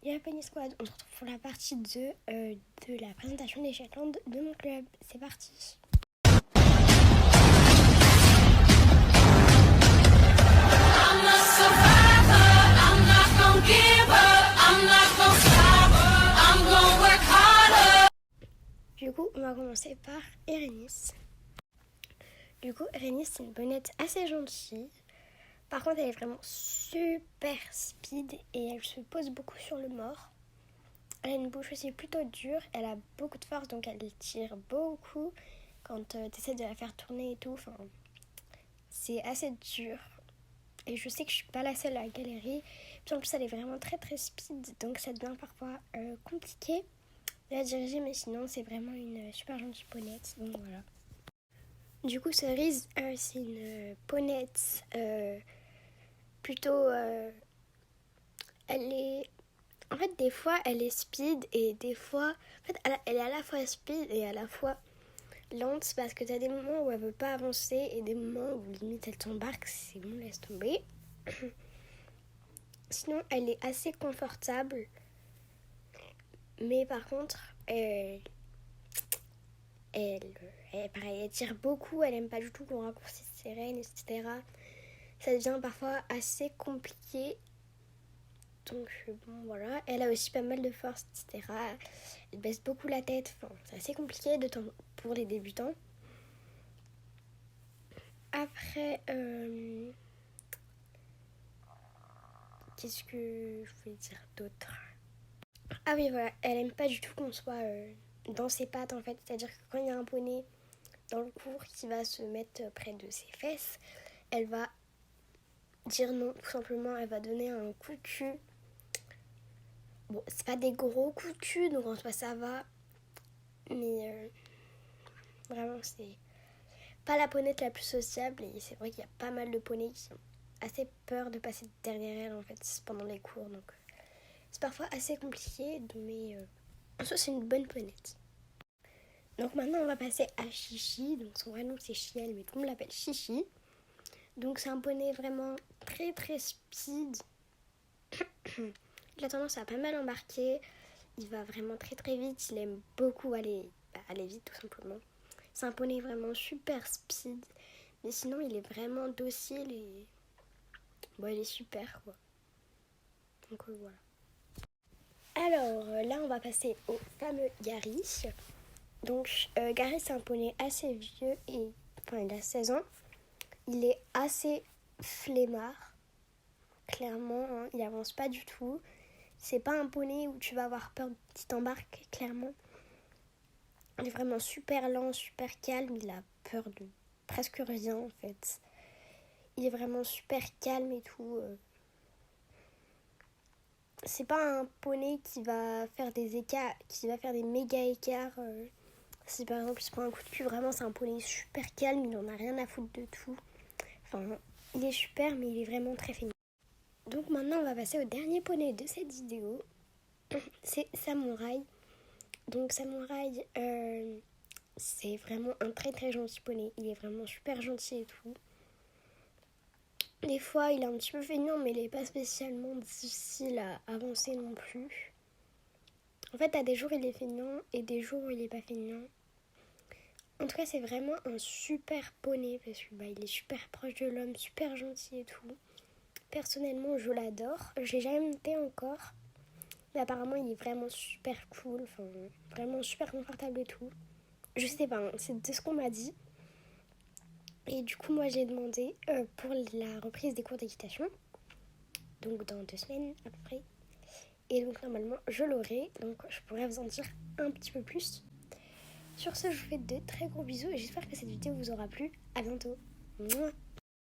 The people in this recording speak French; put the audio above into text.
Japanese Squad, on se retrouve pour la partie 2 de la présentation des Shetland de mon club. C'est parti. I'm not survivor, I'm not gonna give up, I'm not gonna stop, I'm gonna work harder. Du coup, on va commencer par Erenis. Du coup, Erenis, c'est une bonnette assez gentille. Par contre, elle est vraiment super speed et elle se pose beaucoup sur le mort. Elle a une bouche aussi plutôt dure, elle a beaucoup de force, donc elle tire beaucoup quand tu essaies de la faire tourner et tout. Enfin, c'est assez dur. Et je sais que je suis pas la seule à galérer. Puis en plus, elle est vraiment très très speed, donc ça devient parfois compliqué de la diriger, mais sinon, c'est vraiment une super gentille ponette. Donc voilà. Du coup, Cerise, c'est une ponette plutôt. Elle est. En fait, des fois, elle est speed et des fois. En fait, elle est à la fois speed et à la fois lente parce que t'as des moments où elle veut pas avancer et des moments où limite elle t'embarque, c'est bon, laisse tomber. Sinon, elle est assez confortable, mais par contre, pareil, elle tire beaucoup, elle aime pas du tout qu'on raccourcisse ses rênes, etc. Ça devient parfois assez compliqué. Donc bon, voilà, elle a aussi pas mal de force, etc. Elle baisse beaucoup la tête, enfin, c'est assez compliqué pour les débutants. Après, qu'est-ce que je voulais dire d'autre? Ah oui, voilà, elle aime pas du tout qu'on soit dans ses pattes en fait. C'est-à-dire que quand il y a un poney dans le cours qui va se mettre près de ses fesses, elle va dire non, tout simplement. Elle va donner un coup de cul. Bon, c'est pas des gros coups de cul, donc en soi ça va. Mais vraiment, c'est pas la ponette la plus sociable. Et c'est vrai qu'il y a pas mal de poneys qui ont assez peur de passer derrière elle en fait pendant les cours. Donc c'est parfois assez compliqué, mais en soi c'est une bonne ponette. Donc maintenant on va passer à Chichi. Donc son vrai nom c'est Chiel, mais tout le monde l'appelle Chichi. Donc c'est un poney vraiment très très speed. Il a tendance à pas mal embarquer. Il va vraiment très très vite. Il aime beaucoup aller vite tout simplement. C'est un poney vraiment super speed. Mais sinon il est vraiment docile et bon, il est super quoi. Donc voilà. Alors là on va passer au fameux Gary. Donc Gary c'est un poney assez vieux et enfin il a 16 ans. Il est assez flemmard, clairement, hein, il avance pas du tout. C'est pas un poney où tu vas avoir peur qu'il t'embarque, clairement. Il est vraiment super lent, super calme, il a peur de presque rien en fait. Il est vraiment super calme et tout. C'est pas un poney qui va faire des écarts, qui va faire des méga écarts. Si par exemple il se prend un coup de cul, vraiment c'est un poney super calme, il en a rien à foutre de tout. Enfin, il est super, mais il est vraiment très fini. Donc maintenant, on va passer au dernier poney de cette vidéo. C'est Samouraï. Donc Samouraï, c'est vraiment un très très gentil poney. Il est vraiment super gentil et tout. Des fois, il est un petit peu feignant, mais il n'est pas spécialement difficile à avancer non plus. En fait, à des jours, il est feignant et des jours où il n'est pas feignant. En tout cas, c'est vraiment un super poney parce que il est super proche de l'homme, super gentil et tout. Personnellement, je l'adore. Je l'ai jamais monté encore. Mais apparemment, il est vraiment super cool. Enfin, vraiment super confortable et tout. Je sais pas, c'est de ce qu'on m'a dit. Et du coup, moi, j'ai demandé pour la reprise des cours d'équitation. Donc, dans 2 semaines à peu près. Et donc, normalement, je l'aurai. Donc, je pourrais vous en dire un petit peu plus. Sur ce, je vous fais de très gros bisous. Et j'espère que cette vidéo vous aura plu. À bientôt. Mouah.